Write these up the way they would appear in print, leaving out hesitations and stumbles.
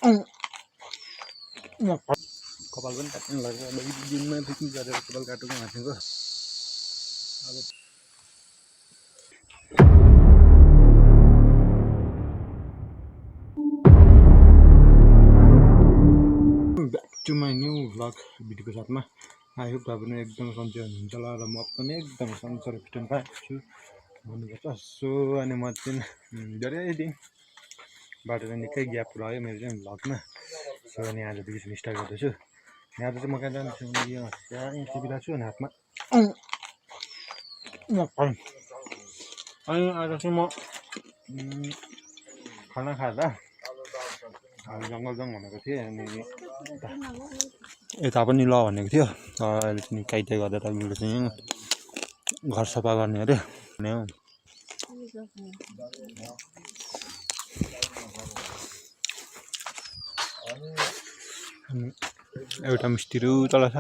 कपाल पनि काट्नु लाग्यो दिनमा पिकनिक गरेर कपाल काटेको हाँसेको अब back to my new vlog भिडियोको साथमा आयो पनि एकदम सन्चै हुनुहुन्छ होला र म पनि एकदम सन्चै र फिट एन्ड फाइन छु भन्नुपर्छ। सो अनि म चाहिँ धेरै दिन बाटो चाहिँ निकै ग्याप रह्यो मेरो चाहिँ भ्लगमा। सो अनि आजदेखि चाहिँ स्टार्ट गर्दैछु। आज चाहिँ म कहाँ जान्छु यो टिपिरहेको छु अनि हातमा अनि आज चाहिँ म खाना खाएर जङ्गल जाउँ भनेको थिएँ अनि यता पनि ल भनेको थियो अहिले चाहिँ काइते गरेर मेरो चाहिँ घर सफा गर्ने अरे भने हो। एउटा मिस्त्री तल छ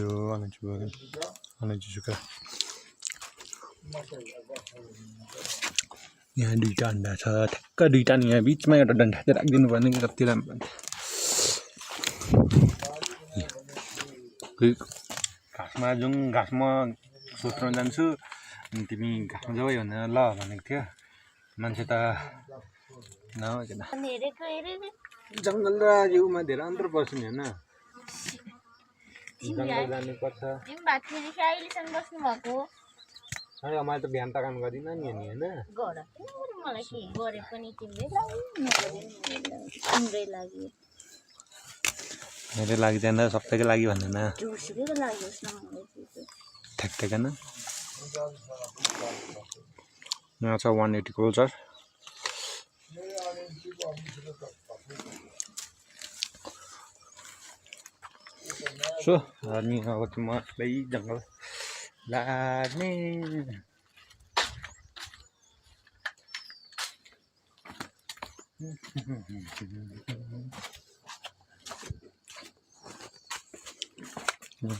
यो अलैँची सुक्खा यहाँ दुईवटा अन्डा छ ठ्याक्क दुईवटा नि यहाँ बिचमा एउटा डन्ठा चाहिँ राखिदिनु पर्ने कि कति राम्रो घाँसमा जाउँ घाँसमा सोध्न जान्छु अनि तिमी घाँसमा जाऊ भनेर ल भनेको थियो मान्छे त जङ्गल र जिउमा धेरै अन्तर पर्छ नि होइन जङ्गल जानुपर्छ मैले त बिहान त काम गर्दिनँ नि अनि होइन मेरै लागि जाँदा सबैको लागि भन्दैन ठ्याक्कै यहाँ छ 180 कल्चर सो अनि अब चाहिँ म जङ्गल लाग्ने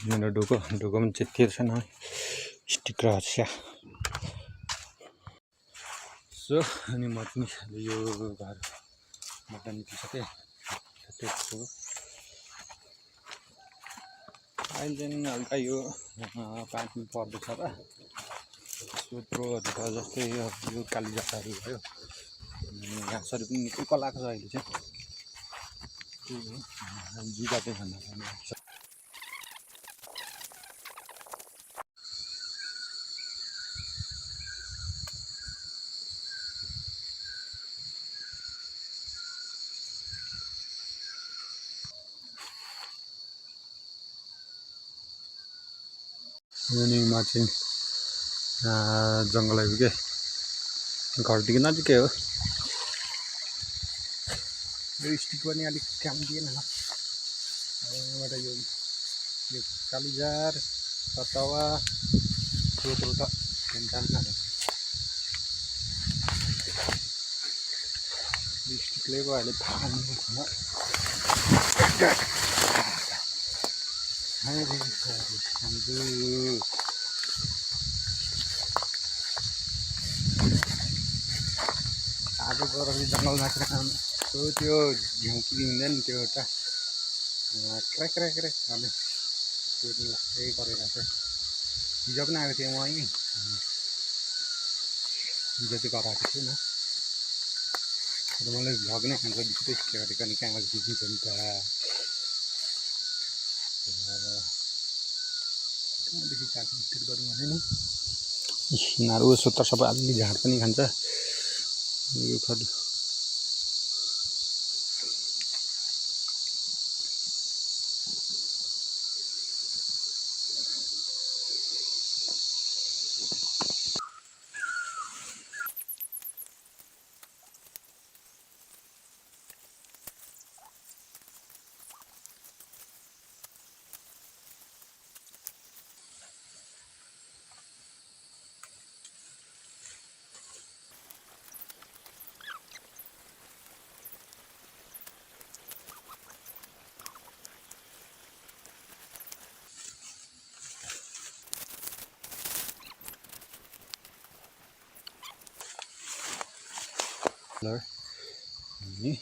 मेरो ढोको पनि चेतिएको छैन स्टिक र हँसिया। सो अनि म चाहिँ यो घरबाट निस्किसकेँ अहिले चाहिँ हल्का यो पानी पर्दैछ र सोत्रोहरू छ जस्तै यो कालीजातहरू भयो अनि घाँसहरू पनि निकै पलाएको छ अहिले चाहिँ जुगा चाहिँ खान पर्छ। अनि म चाहिँ जङ्गल आइपुगेँ घरदेखि नजिकै हो यो स्टिक पनि अलिक काम दिएन यहाँबाट यो कालीजार सतवा सोत्रो त जान्न स्टिकले पो अहिले आज गएर जङ्गल मात्र त्यो झ्याउकी हुँदैन त्यो एउटा क्र्याक क्र्याक क्र्याक गर्ने त्यो त्यही गरेर चाहिँ हिजो पनि आएको थिएँ म यहीँ हिजो चाहिँ गराएको थिएन र मलाई भ्लग नै खान्छ बिस्तारै गरेको अनि कहाँ खिचिन्छ नि त कहाँदेखि काट्नु स्टार्ट गरौँ भने नि यिनीहरू सोत्तर सबै अलि झाड पनि खान्छ यो खड्नु अनि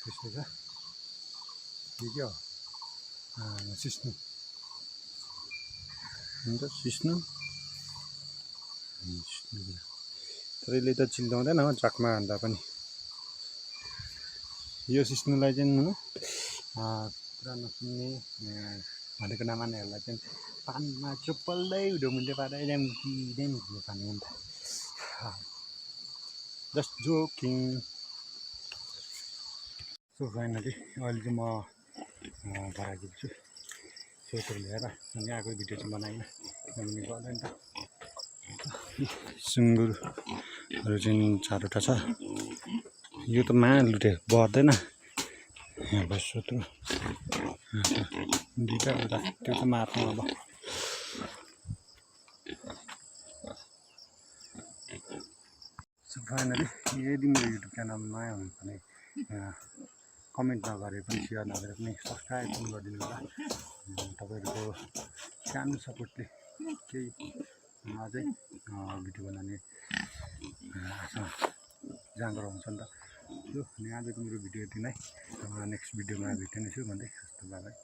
त्यस्तो छ यो के हो सिस्नु हुन्छ सिस्नु तर यसले त चिन्ताउँदैन चाकमा हान्दा पनि यो सिस्नुलाई चाहिँ पुरा नसुन्ने भनेको नमान्नेहरूलाई चाहिँ पानमा चुप्पल्दै भिडियो मुन्टे पारेर ल्याम्किँदै निस्किनु पर्ने अन्त जस्ट जोकिङ सो फाइनली अहिले चाहिँ म घर आइपुग्छु स्वेटर ल्याएर अनि आएको भिडियो चाहिँ बनाइनँ किनभने गर्दा नि त सुँगुरहरू चाहिँ 4वटा छ यो त लुटे बढ्दैन यहाँ बस सोत्रो 2टा एउटा त्यो त मार्नु अब सो फाइनली यदि मेरो युट्युब च्यानल नयाँ हुनु भने कमेन्ट नगरे पनि सेयर नगरे पनि सब्सक्राइब पनि गरिदिनु होला तपाईँहरूको सानो सपोर्टले केही अझै भिडियो बनाउने आशा जाँगर हुन्छ नि त यो अनि आजको मेरो भिडियो यति नै नेक्स्ट भिडियोमा भेट्नेछु भन्दै हस्त बाई